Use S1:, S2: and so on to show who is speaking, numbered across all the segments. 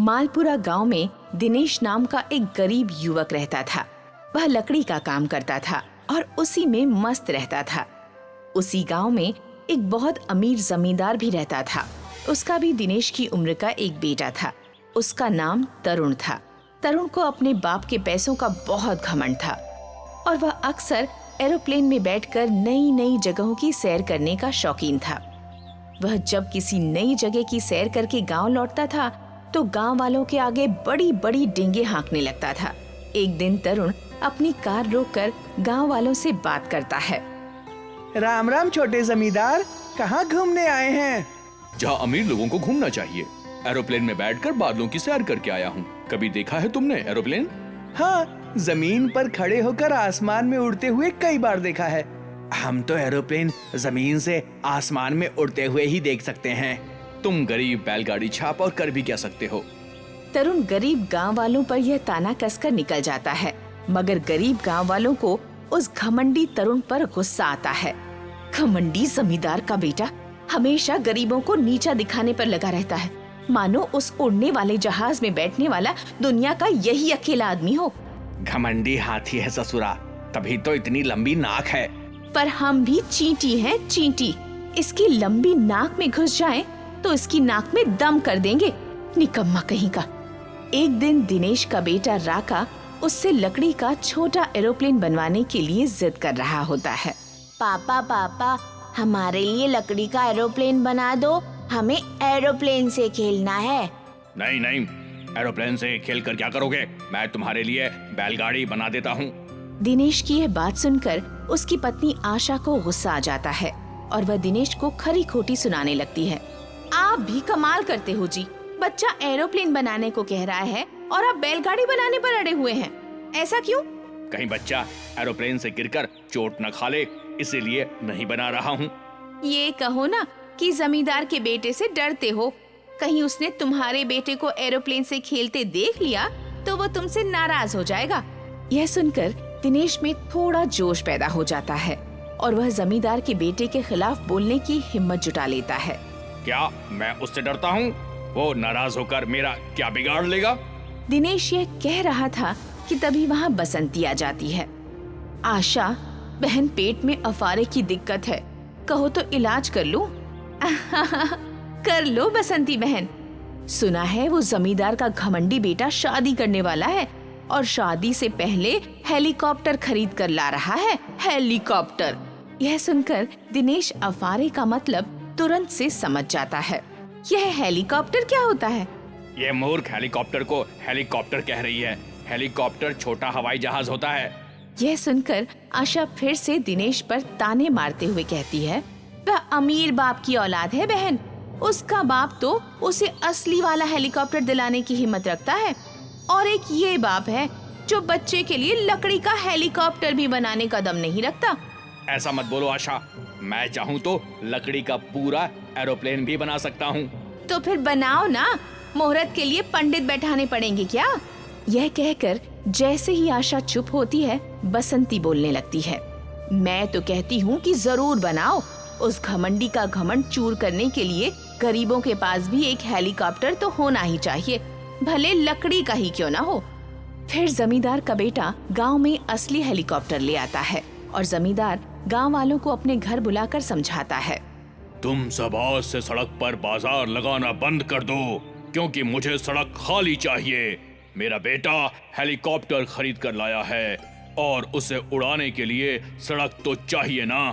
S1: मालपुरा गांव में दिनेश नाम का एक गरीब युवक रहता था। वह लकड़ी का काम करता था और उसी में मस्त रहता था। उसी गांव में एक बहुत अमीर जमींदार भी रहता था। उसका भी दिनेश की उम्र का एक बेटा था। उसका नाम तरुण था। तरुण को अपने बाप के पैसों का बहुत घमंड था और वह अक्सर एरोप्लेन में बैठकर नई नई जगहों की सैर करने का शौकीन था। वह जब किसी नई जगह की सैर करके गांव लौटता था तो गांव वालों के आगे बड़ी बड़ी डींगे हाँकने लगता था। एक दिन तरुण अपनी कार रोककर गांव वालों से बात करता है।
S2: राम राम छोटे जमींदार, कहाँ घूमने आए हैं?
S3: जहाँ अमीर लोगों को घूमना चाहिए। एरोप्लेन में बैठकर बादलों की सैर करके आया हूँ। कभी देखा है तुमने एरोप्लेन?
S2: हाँ, जमीन पर खड़े होकर आसमान में उड़ते हुए कई बार देखा है। हम तो एरोप्लेन जमीन से आसमान में उड़ते हुए ही देख सकते हैं।
S3: तुम गरीब बैलगाड़ी छाप और कर भी क्या सकते हो।
S1: तरुण गरीब गांव वालों पर यह ताना कसकर निकल जाता है, मगर गरीब गांव वालों को उस घमंडी तरुण पर गुस्सा आता है। घमंडी जमींदार का बेटा हमेशा गरीबों को नीचा दिखाने पर लगा रहता है, मानो उस उड़ने वाले जहाज में बैठने वाला दुनिया का यही अकेला आदमी हो।
S2: घमंडी हाथी है ससुरा, तभी तो इतनी लंबी नाक है।
S1: पर हम भी चींटी हैं, चींटी। इसकी लंबी नाक में घुस जाएं तो इसकी नाक में दम कर देंगे, निकम्मा कहीं का। एक दिन दिनेश का बेटा राका उससे लकड़ी का छोटा एरोप्लेन बनवाने के लिए जिद कर रहा होता है।
S4: पापा, हमारे लिए लकड़ी का एरोप्लेन बना दो, हमें एरोप्लेन से खेलना है।
S3: नहीं नहीं, एरोप्लेन से खेल कर क्या करोगे? मैं तुम्हारे लिए बैलगाड़ी बना देता हूँ।
S1: दिनेश की यह बात सुनकर उसकी पत्नी आशा को गुस्सा आ जाता है और वह दिनेश को खरी खोटी सुनाने लगती है। आप भी कमाल करते हो जी, बच्चा एरोप्लेन बनाने को कह रहा है और आप बैलगाड़ी बनाने पर अड़े हुए हैं। ऐसा क्यों?
S3: कहीं बच्चा एरोप्लेन से गिरकर चोट न खा ले, इसीलिए नहीं बना रहा हूँ।
S1: ये कहो ना कि जमींदार के बेटे से डरते हो। कहीं उसने तुम्हारे बेटे को एरोप्लेन से खेलते देख लिया तो वो तुमसे नाराज हो जाएगा। यह सुनकर दिनेश में थोड़ा जोश पैदा हो जाता है और वह जमींदार के बेटे के खिलाफ बोलने की हिम्मत जुटा लेता है।
S3: क्या मैं उससे डरता हूँ? वो नाराज होकर मेरा क्या बिगाड़ लेगा?
S1: दिनेश यह कह रहा था कि तभी वहाँ बसंती आ जाती है। आशा, बहन पेट में अफारे की दिक्कत है, कहो तो इलाज कर लूं? कर लो बसंती बहन। सुना है वो जमींदार का घमंडी बेटा शादी करने वाला है और शादी से पहले हेलीकॉप्टर खरीद कर ला रहा है। हेलीकॉप्टर! यह सुनकर दिनेश अफारे का मतलब तुरंत से समझ जाता है। यह हेलीकॉप्टर क्या होता है?
S3: ये मूर्ख हेलीकॉप्टर को हेलीकॉप्टर कह रही है। हेलीकॉप्टर छोटा हवाई जहाज होता है।
S1: यह सुनकर आशा फिर से दिनेश पर ताने मारते हुए कहती है, वह अमीर बाप की औलाद है बहन। उसका बाप तो उसे असली वाला हेलीकॉप्टर दिलाने की हिम्मत रखता है और एक ये बाप है जो बच्चे के लिए लकड़ी का हेलीकॉप्टर भी बनाने का दम नहीं रखता।
S3: ऐसा मत बोलो आशा, मैं चाहूँ तो लकड़ी का पूरा एरोप्लेन भी बना सकता हूँ।
S1: तो फिर बनाओ ना, मुहूर्त के लिए पंडित बैठाने पड़ेंगे क्या? यह कहकर जैसे ही आशा चुप होती है, बसंती बोलने लगती है, मैं तो कहती हूँ कि जरूर बनाओ। उस घमंडी का घमंड चूर करने के लिए गरीबों के पास भी एक हेलीकॉप्टर तो होना ही चाहिए, भले लकड़ी का ही क्यों ना हो। फिर जमींदार का बेटा गांव में असली हेलीकॉप्टर ले आता है और जमींदार गांव वालों को अपने घर बुलाकर समझाता है।
S3: तुम सब आज से सड़क पर बाजार लगाना बंद कर दो, क्योंकि मुझे सड़क खाली चाहिए। मेरा बेटा हेलीकॉप्टर खरीद कर लाया है और उसे उड़ाने के लिए सड़क तो चाहिए ना।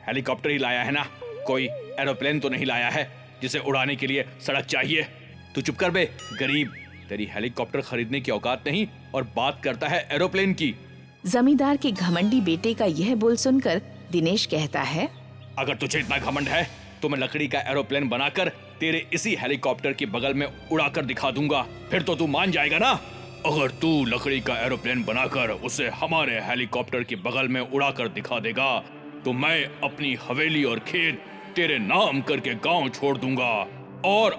S3: हेलीकॉप्टर ही लाया है ना, कोई एरोप्लेन तो नहीं लाया है जिसे उड़ाने के लिए सड़क चाहिए। तू चुप कर बे गरीब, तेरी हेलीकॉप्टर खरीदने की औकात नहीं और बात करता है एरोप्लेन की।
S1: जमींदार के घमंडी बेटे का यह बोल सुनकर दिनेश कहता है,
S3: अगर तुझे इतना घमंड है तो मैं लकड़ी का एरोप्लेन बनाकर तेरे इसी हेलीकॉप्टर के बगल में उड़ाकर दिखा दूंगा, फिर तो तू मान जाएगा ना। अगर तू लकड़ी का एरोप्लेन बनाकर उसे हमारे हेलीकॉप्टर के बगल में उड़ाकर दिखा देगा तो मैं अपनी हवेली और खेत तेरे नाम करके गांव छोड़ दूंगा। और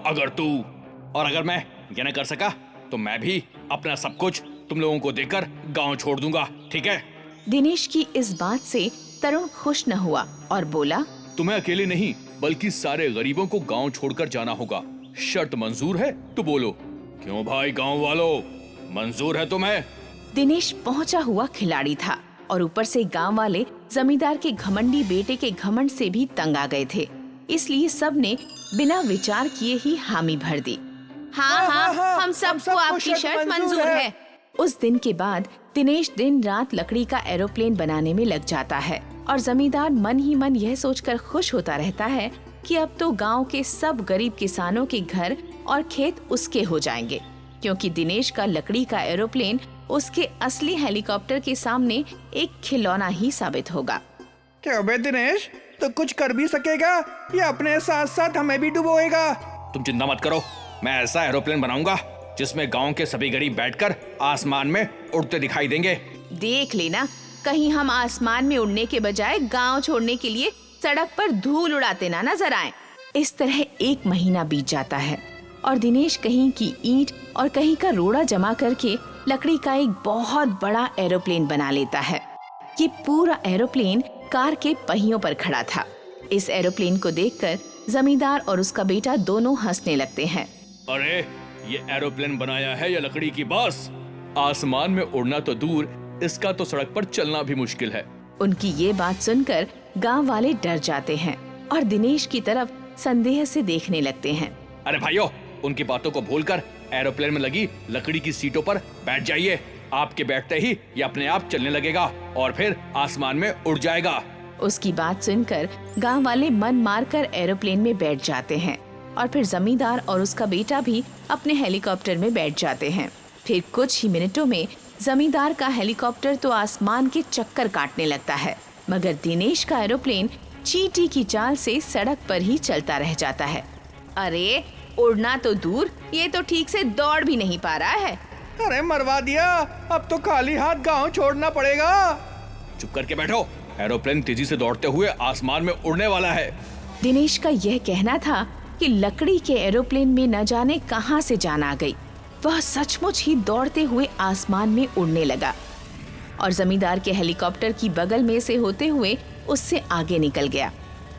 S3: अगर मैं ये न कर सका तो मैं भी अपना सब कुछ तुम लोगों को देकर गांव छोड़ दूंगा, ठीक है?
S1: दिनेश की इस बात से तरुण खुश न हुआ और बोला,
S3: तुम्हें अकेले नहीं बल्कि सारे गरीबों को गांव छोड़कर जाना होगा। शर्त मंजूर है तो बोलो। क्यों भाई गांव वालों, मंजूर है तुम्हें?
S1: दिनेश पहुंचा हुआ खिलाड़ी था और ऊपर से गांव वाले जमींदार के घमंडी बेटे के घमंड से भी तंग आ गए थे, इसलिए सब ने बिना विचार किए ही हामी भर दी। हाँ हाँ, हम सबको आपकी शर्त मंजूर है। उस दिन के बाद दिनेश दिन रात लकड़ी का एरोप्लेन बनाने में लग जाता है और जमींदार मन ही मन यह सोचकर खुश होता रहता है कि अब तो गांव के सब गरीब किसानों के घर और खेत उसके हो जाएंगे, क्योंकि दिनेश का लकड़ी का एरोप्लेन उसके असली हेलीकॉप्टर के सामने एक खिलौना ही साबित होगा।
S2: क्या बे दिनेश, तो कुछ कर भी सकेगा या अपने साथ साथ हमें भी डुबोएगा?
S3: तुम चिंता मत करो, मैं ऐसा एरोप्लेन बनाऊंगा जिसमें गांव के सभी गरीब बैठकर आसमान में उड़ते दिखाई देंगे।
S1: देख लेना, कहीं हम आसमान में उड़ने के बजाय गांव छोड़ने के लिए सड़क पर धूल उड़ाते ना नजर आए। इस तरह 1 महीना बीत जाता है और दिनेश कहीं की ईंट और कहीं का रोड़ा जमा करके लकड़ी का एक बहुत बड़ा एरोप्लेन बना लेता है। ये पूरा एरोप्लेन कार के पहियों पर खड़ा था। इस एरोप्लेन को देखकर जमींदार और उसका बेटा दोनों हंसने लगते हैं।
S3: अरे ये एरोप्लेन बनाया है या लकड़ी की बास? आसमान में उड़ना तो दूर, इसका तो सड़क पर चलना भी मुश्किल है।
S1: उनकी ये बात सुनकर गांव वाले डर जाते हैं और दिनेश की तरफ संदेह से देखने लगते हैं।
S3: अरे भाइयों, उनकी बातों को भूलकर एरोप्लेन में लगी लकड़ी की सीटों पर बैठ जाइए। आपके बैठते ही ये अपने आप चलने लगेगा और फिर आसमान में उड़ जाएगा।
S1: उसकी बात सुनकर गांव वाले मन मारकर एरोप्लेन में बैठ जाते हैं और फिर जमींदार और उसका बेटा भी अपने हेलीकॉप्टर में बैठ जाते हैं। फिर कुछ ही मिनटों में जमींदार का हेलीकॉप्टर तो आसमान के चक्कर काटने लगता है, मगर दिनेश का एरोप्लेन चींटी की चाल से सड़क पर ही चलता रह जाता है। अरे उड़ना तो दूर, ये तो ठीक से दौड़ भी नहीं पा रहा है।
S2: अरे मरवा दिया, अब तो खाली हाथ गांव छोड़ना पड़ेगा।
S3: चुप करके बैठो, एरोप्लेन तेजी से दौड़ते हुए आसमान में उड़ने वाला है।
S1: दिनेश का यह कहना था कि लकड़ी के एरोप्लेन में न जाने कहां से जान आ गई। वह सचमुच ही दौड़ते हुए आसमान में उड़ने लगा और जमींदार के हेलीकॉप्टर की बगल में से होते हुए उससे आगे निकल गया।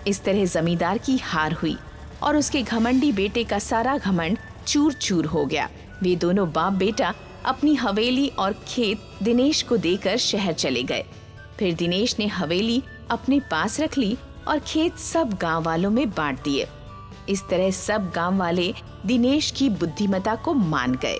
S1: इस तरह जमींदार की हार हुई और उसके घमंडी बेटे का सारा घमंड चूर चूर हो गया। वे दोनों बाप बेटा अपनी हवेली और खेत दिनेश को देकर शहर चले गए। फिर दिनेश ने हवेली अपने पास रख ली और खेत सब गांव वालों में बांट दिए। इस तरह सब गांव वाले दिनेश की बुद्धिमत्ता को मान गए।